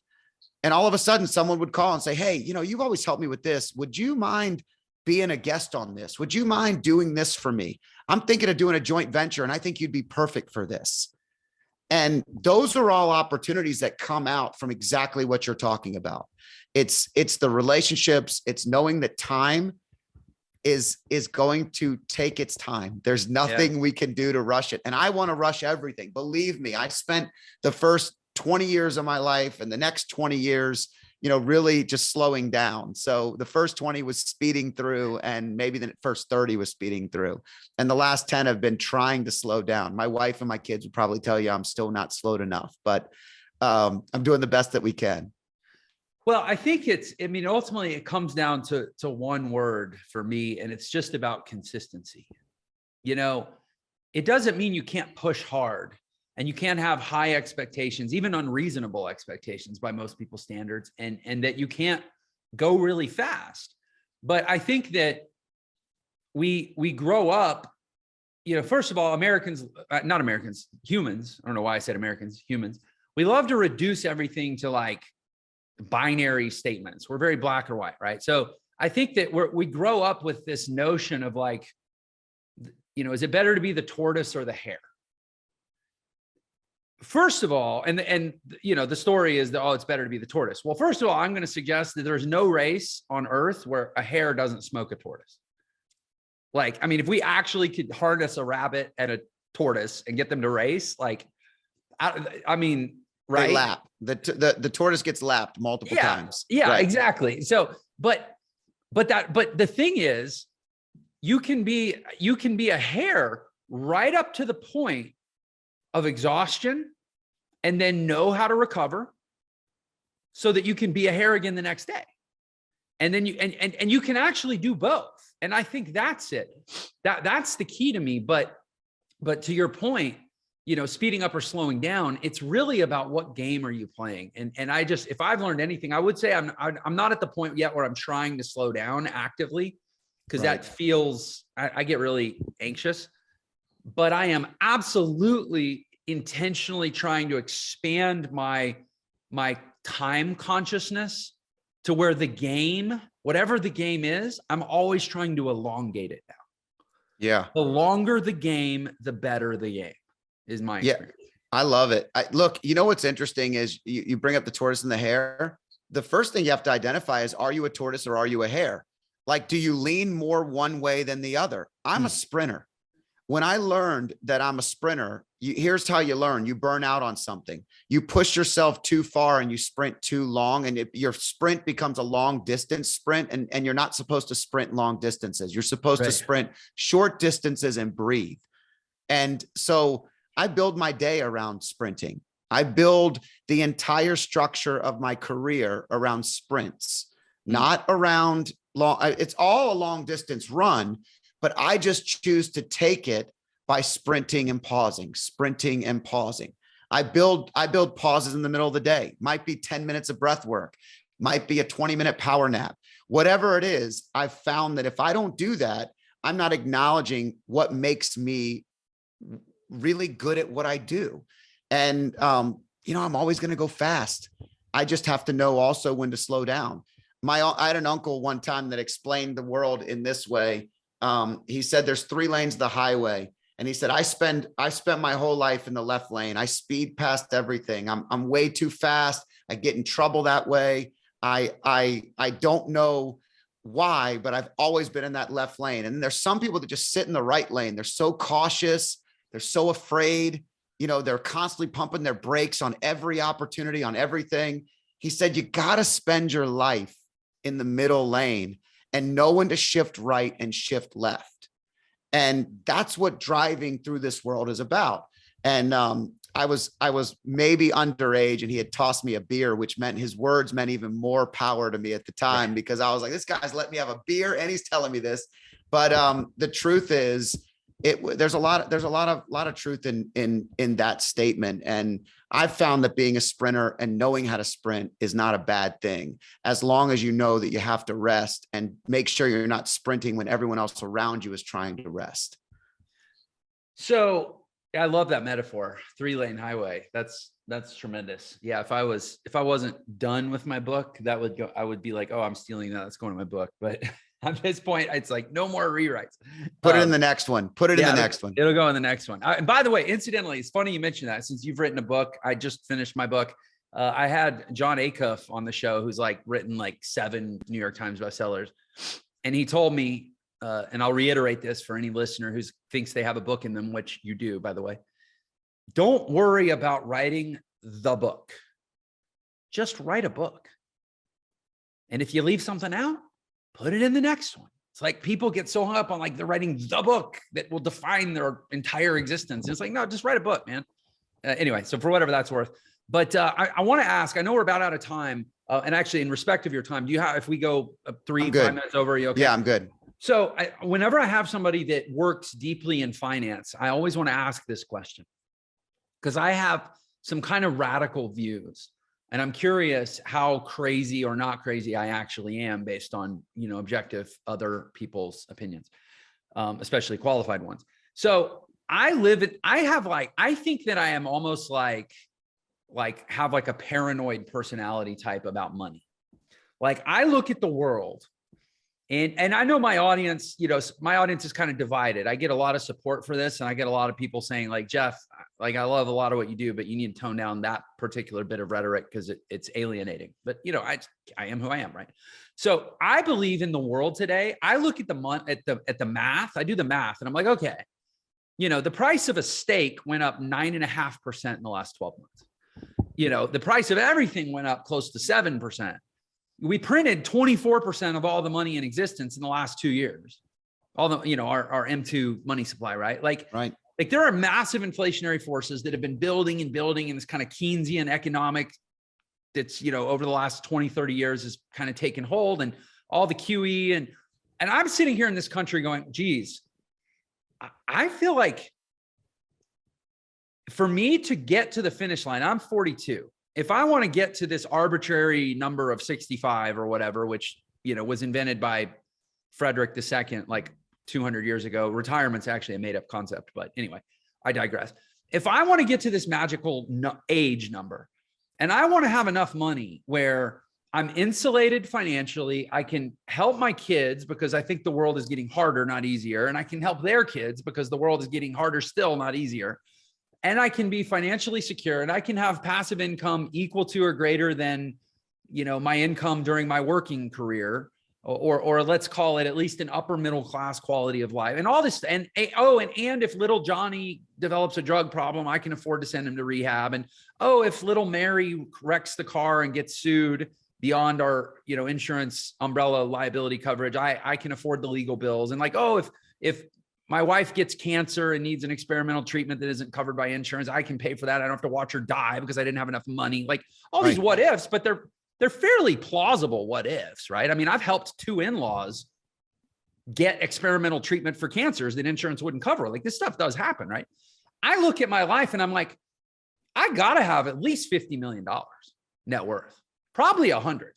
And all of a sudden someone would call and say, hey, you've always helped me with this. Would you mind being a guest on this? Would you mind doing this for me? I'm thinking of doing a joint venture and I think you'd be perfect for this. And those are all opportunities that come out from exactly what you're talking about. It's the relationships. It's knowing that time is going to take its time. There's nothing we can do to rush it. And I want to rush everything. Believe me, I spent the first 20 years of my life and the next 20 years, really just slowing down. So the first 20 was speeding through, and maybe the first 30 was speeding through. And the last 10 have been trying to slow down. My wife and my kids would probably tell you I'm still not slowed enough, but I'm doing the best that we can. Well, I think ultimately it comes down to one word for me, and it's just about consistency. It doesn't mean you can't push hard and you can't have high expectations, even unreasonable expectations by most people's standards, and that you can't go really fast. But I think that we grow up, first of all, humans, I don't know why I said Americans, humans, we love to reduce everything to like binary statements. We're very black or white, right? So I think that we grow up with this notion of like, is it better to be the tortoise or the hare? First of all, and the story is that, it's better to be the tortoise. Well, first of all, I'm going to suggest that there's no race on earth where a hare doesn't smoke a tortoise. If we actually could harness a rabbit and a tortoise and get them to race, right? They lap. The tortoise gets lapped multiple times. Yeah, right. Exactly. So, but the thing is, you can be a hare right up to the point of exhaustion and then know how to recover so that you can be a hare again the next day. And then you can actually do both. And I think that's it. That's the key to me. But to your point, speeding up or slowing down, it's really about what game are you playing. And if I've learned anything, I would say I'm not at the point yet where I'm trying to slow down actively, because that feels, I get really anxious, but I am absolutely intentionally trying to expand my time consciousness to where the game, whatever the game is, I'm always trying to elongate it now. Yeah. The longer the game, the better the game is my experience. I love it. Look, what's interesting is you bring up the tortoise and the hare. The first thing you have to identify is, are you a tortoise or are you a hare? Like, do you lean more one way than the other? I'm a sprinter. When I learned that I'm a sprinter, here's how you learn. You burn out on something. You push yourself too far and you sprint too long, and your sprint becomes a long distance sprint, and you're not supposed to sprint long distances. You're supposed to sprint short distances and breathe. And so I build my day around sprinting. I build the entire structure of my career around sprints, not around long. It's all a long distance run, but I just choose to take it by sprinting and pausing, sprinting and pausing. I build pauses in the middle of the day. Might be 10 minutes of breath work, might be a 20-minute power nap. Whatever it is, I've found that if I don't do that, I'm not acknowledging what makes me really good at what I do. And, I'm always going to go fast. I just have to know also when to slow down. I had an uncle one time that explained the world in this way. He said, there's 3 lanes of the highway. And he said, I spent my whole life in the left lane. I speed past everything. I'm way too fast. I get in trouble that way. I don't know why, but I've always been in that left lane. And there's some people that just sit in the right lane. They're so cautious. They're so afraid. They're constantly pumping their brakes on every opportunity, on everything. He said, you got to spend your life in the middle lane and know when to shift right and shift left. And that's what driving through this world is about. And I was maybe underage, and he had tossed me a beer, which meant his words meant even more power to me at the time, because I was like, this guy's let me have a beer and he's telling me this. But the truth is, there's a lot of truth in that statement. And I've found that being a sprinter and knowing how to sprint is not a bad thing, as long as you know that you have to rest and make sure you're not sprinting when everyone else around you is trying to rest. So I love that metaphor, 3-lane highway. That's tremendous. Yeah. If I wasn't done with my book, I would be like, oh, I'm stealing that. That's going to my book. But at this point, it's like no more rewrites. Put it in the next one. Put it in the next one. It'll go in the next one. And by the way, incidentally, it's funny you mentioned that, since you've written a book. I just finished my book. I had John Acuff on the show, who's like written like 7 New York Times bestsellers. And he told me, and I'll reiterate this for any listener who thinks they have a book in them, which you do, by the way, don't worry about writing the book. Just write a book. And if you leave something out, put it in the next one. It's like people get so hung up on like they're writing the book that will define their entire existence. It's like, no, just write a book, man. Anyway, so for whatever that's worth. But I want to ask, I know we're about out of time. And actually, in respect of your time, do you have, if we go 3-5 minutes over, are you okay? Yeah, I'm good. So whenever I have somebody that works deeply in finance, I always want to ask this question, because I have some kind of radical views, and I'm curious how crazy or not crazy I actually am based on, objective other people's opinions, especially qualified ones. So I think that I am almost have like a paranoid personality type about money. Like I look at the world, and I know my audience, my audience is kind of divided. I get a lot of support for this, and I get a lot of people saying like, Jeff, like I love a lot of what you do, but you need to tone down that particular bit of rhetoric because it's alienating. But I am who I am, right? So I believe in the world today. I look at the math. I do the math, and I'm like, okay, the price of a steak went up 9.5% in the last 12 months. The price of everything went up close to 7%. We printed 24% of all the money in existence in the last 2 years. All the, our M2 money supply, right? Like there are massive inflationary forces that have been building and building in this kind of Keynesian economic that's, over the last 20, 30 years has kind of taken hold, and all the QE. And I'm sitting here in this country going, geez, I feel like for me to get to the finish line, I'm 42. If I want to get to this arbitrary number of 65 or whatever, which, was invented by Frederick II, like 200 years ago, retirement's actually a made up concept, but anyway, I digress. If I want to get to this magical age number, and I want to have enough money where I'm insulated financially, I can help my kids because I think the world is getting harder, not easier. And I can help their kids because the world is getting harder still, not easier. And I can be financially secure, and I can have passive income equal to or greater than, my income during my working career, or let's call it at least an upper middle class quality of life, and all this. And if little Johnny develops a drug problem, I can afford to send him to rehab. And if little Mary wrecks the car and gets sued beyond our, insurance umbrella liability coverage, I can afford the legal bills. And if my wife gets cancer and needs an experimental treatment that isn't covered by insurance, I can pay for that. I don't have to watch her die because I didn't have enough money. Like all these what ifs, but they're fairly plausible what ifs, right? I mean, I've helped 2 in-laws get experimental treatment for cancers that insurance wouldn't cover. Like this stuff does happen, right? I look at my life and I'm like, I gotta have at least $50 million net worth, probably 100.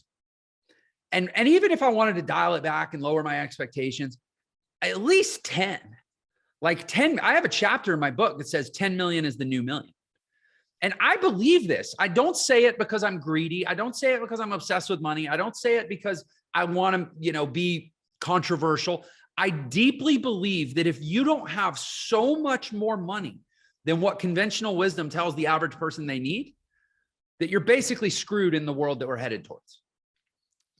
And even if I wanted to dial it back and lower my expectations, at least 10. Like 10, I have a chapter in my book that says 10 million is the new million. And I believe this. I don't say it because I'm greedy. I don't say it because I'm obsessed with money. I don't say it because I want to, be controversial. I deeply believe that if you don't have so much more money than what conventional wisdom tells the average person they need, that you're basically screwed in the world that we're headed towards.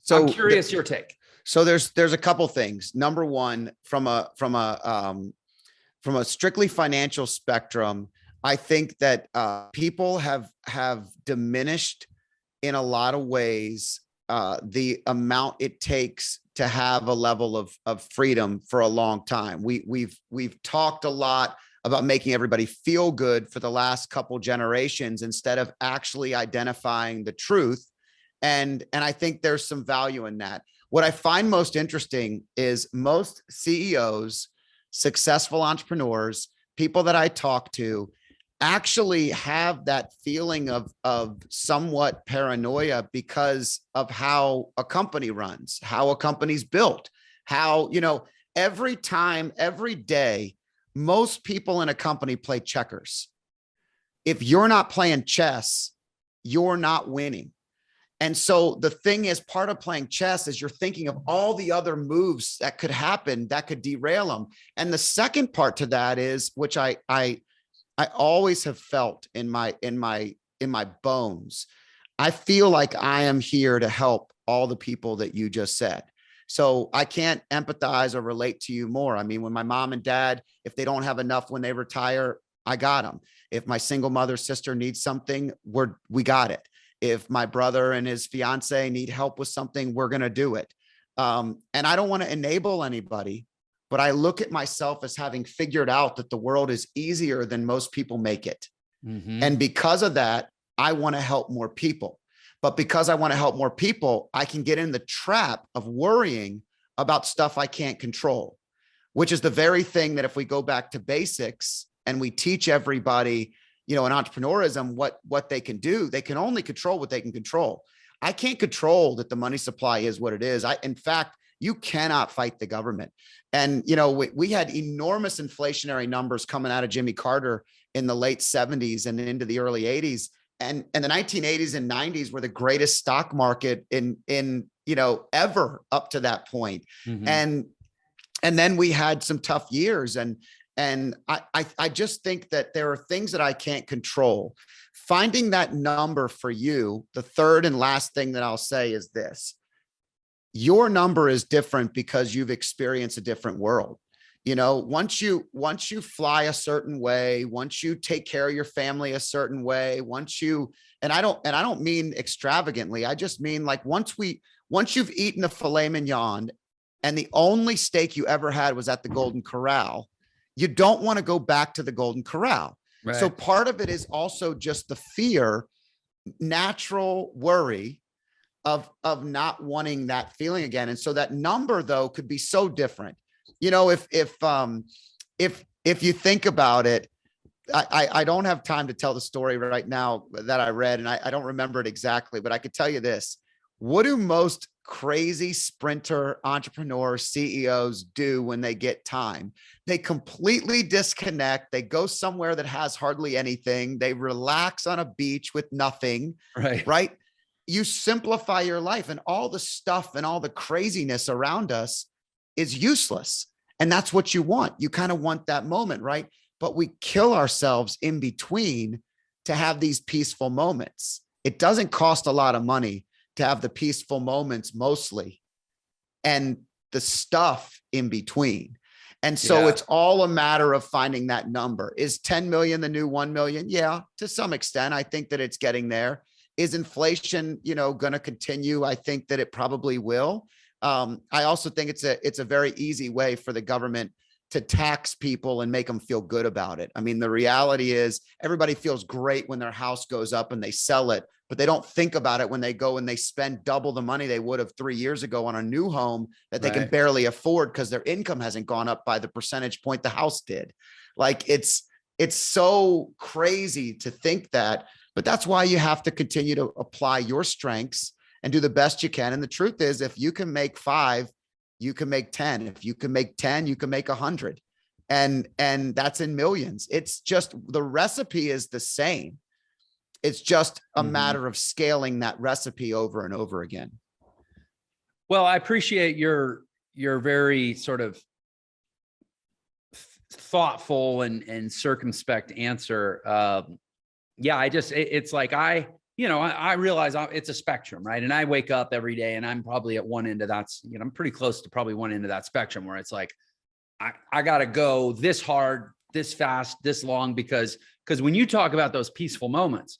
So I'm curious your take. So there's a couple things. Number one, from a strictly financial spectrum, I think that people have diminished in a lot of ways the amount it takes to have a level of freedom for a long time. We've talked a lot about making everybody feel good for the last couple generations instead of actually identifying the truth. And I think there's some value in that. What I find most interesting is most CEOs, successful entrepreneurs, people that I talk to actually have that feeling of somewhat paranoia because of how a company runs, how a company's built, how, every time, every day, most people in a company play checkers. If you're not playing chess, you're not winning. And so the thing is, part of playing chess is you're thinking of all the other moves that could happen that could derail them. And the second part to that is, which I always have felt in my bones. I feel like I am here to help all the people that you just said. So I can't empathize or relate to you more. I mean, when my mom and dad, if they don't have enough when they retire, I got them. If my single mother sister needs something, we got it. If my brother and his fiance need help with something, we're going to do it. And I don't want to enable anybody, but I look at myself as having figured out that the world is easier than most people make it. Mm-hmm. And because of that, I want to help more people. But because I want to help more people, I can get in the trap of worrying about stuff I can't control, which is the very thing that if we go back to basics and we teach everybody, in entrepreneurism, what they can do, they can only control what they can control. I can't control that the money supply is what it is. In fact, you cannot fight the government. And, we had enormous inflationary numbers coming out of Jimmy Carter in the late 70s and into the early 80s. And the 1980s and 90s were the greatest stock market in ever up to that point. Mm-hmm. And then we had some tough years. And I just think that there are things that I can't control. Finding that number for you, the third and last thing that I'll say is this. Your number is different because you've experienced a different world. Once you fly a certain way, once you take care of your family a certain way, and I don't mean extravagantly, I just mean like once you've eaten a filet mignon and the only steak you ever had was at the Golden Corral, you don't want to go back to the Golden Corral. Right. So part of it is also just the fear, natural worry of not wanting that feeling again. And so that number though could be so different. If you think about it, I don't have time to tell the story right now that I read, and I don't remember it exactly, but I could tell you this. What do most crazy sprinter entrepreneurs, CEOs do when they get time? They completely disconnect. They go somewhere that has hardly anything. They relax on a beach with nothing, right? You simplify your life, and all the stuff and all the craziness around us is useless. And that's what you want. You kind of want that moment, right? But we kill ourselves in between to have these peaceful moments. It doesn't cost a lot of money to have the peaceful moments mostly, and the stuff in between. And so it's all a matter of finding that number. Is 10 million the new 1 million? Yeah, to some extent, I think that it's getting there. Is inflation, going to continue? I think that it probably will. I also think it's a very easy way for the government to tax people and make them feel good about it. I mean, the reality is everybody feels great when their house goes up and they sell it, but they don't think about it when they go and they spend double the money they would have 3 years ago on a new home that they can barely afford because their income hasn't gone up by the percentage point the house did. Like it's so crazy to think that, but that's why you have to continue to apply your strengths and do the best you can. And the truth is, if you can make 5, you can make 10. If you can make 10, you can make 100. And that's in millions. It's just, the recipe is the same. It's just a matter of scaling that recipe over and over again. Well, I appreciate your very sort of thoughtful and circumspect answer. It's like I realize it's a spectrum, right? And I wake up every day and I'm probably at one end of that, I'm pretty close to probably one end of that spectrum where it's like, I got to go this hard, this fast, this long, because when you talk about those peaceful moments,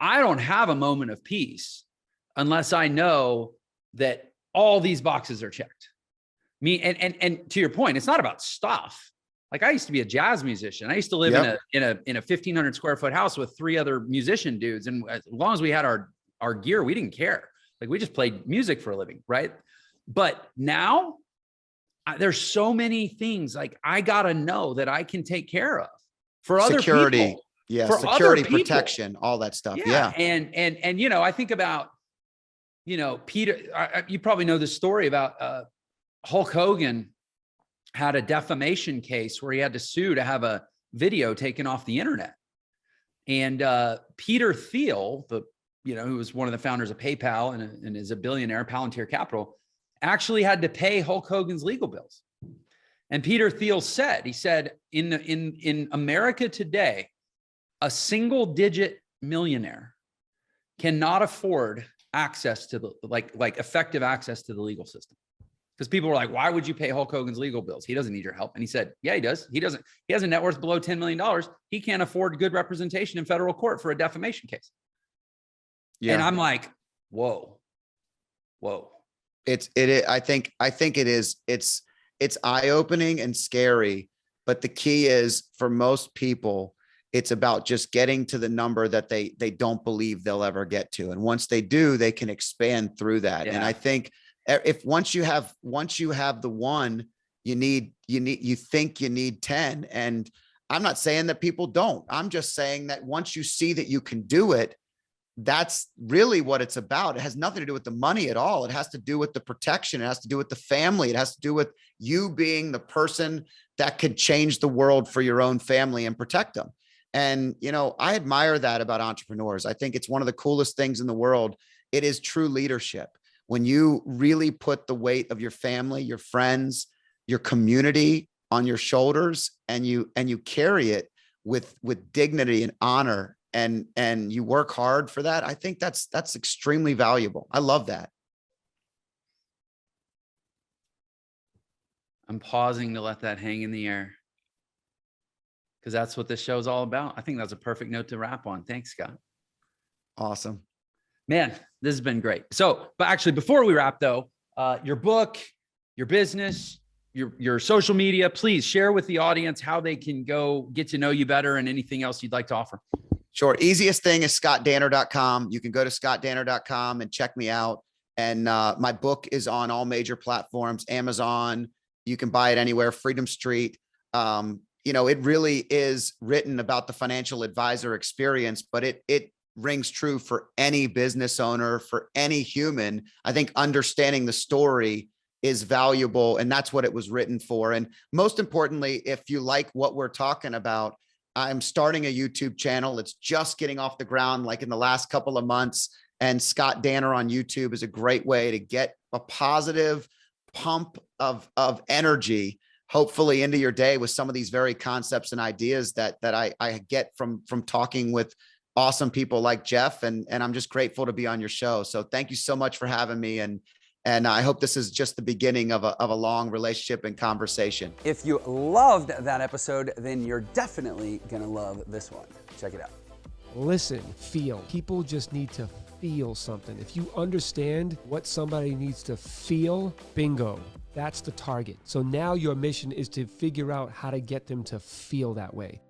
I don't have a moment of peace unless I know that all these boxes are checked. And to your point, it's not about stuff. Like I used to be a jazz musician. I used to live in a 1,500 square foot house with 3 other musician dudes. And as long as we had our gear, we didn't care. Like we just played music for a living. Right. But now there's so many things like I got to know that I can take care of for other people. Yeah. For security, other people. protection, all that stuff. Yeah. And, I think about, Peter, you probably know this story about Hulk Hogan had a defamation case where he had to sue to have a video taken off the internet. And Peter Thiel, who was one of the founders of PayPal and is a billionaire, Palantir Capital, actually had to pay Hulk Hogan's legal bills. And Peter Thiel said, in America today, a single digit millionaire cannot afford access to the like effective access to the legal system. Because people were like, why would you pay Hulk Hogan's legal bills? He doesn't need your help. And he said, yeah, he does. He has a net worth below $10 million. He can't afford good representation in federal court for a defamation case. Yeah. And I'm like, whoa. I think it's eye-opening and scary, but the key is for most people, it's about just getting to the number that they don't believe they'll ever get to. And once they do, they can expand through that. Yeah. And I think if once you have the one, you think you need 10. And I'm not saying that people don't. I'm just saying that once you see that you can do it, that's really what it's about. It has nothing to do with the money at all. It has to do with the protection. It has to do with the family. It has to do with you being the person that could change the world for your own family and protect them. And, I admire that about entrepreneurs. I think it's one of the coolest things in the world. It is true leadership. When you really put the weight of your family, your friends, your community on your shoulders, and you carry it with dignity and honor, and you work hard for that, I think that's extremely valuable. I love that. I'm pausing to let that hang in the air, because that's what this show is all about. I think that's a perfect note to wrap on. Thanks, Scott. Awesome. Man, this has been great. So, but actually, before we wrap though, your book, your business, your social media, please share with the audience how they can go get to know you better and anything else you'd like to offer. Sure. Easiest thing is scottdanner.com. You can go to scottdanner.com and check me out. And my book is on all major platforms, Amazon. You can buy it anywhere, Freedom Street. It really is written about the financial advisor experience, but it rings true for any business owner, for any human. I think understanding the story is valuable, and that's what it was written for. And most importantly, if you like what we're talking about, I'm starting a YouTube channel. It's just getting off the ground like in the last couple of months. And Scott Danner on YouTube is a great way to get a positive pump of energy, hopefully into your day with some of these very concepts and ideas that I get from talking with awesome people like Jeff. And I'm just grateful to be on your show. So thank you so much for having me. And I hope this is just the beginning of a long relationship and conversation. If you loved that episode, then you're definitely gonna love this one. Check it out. Listen, feel. People just need to feel something. If you understand what somebody needs to feel, bingo, that's the target. So now your mission is to figure out how to get them to feel that way.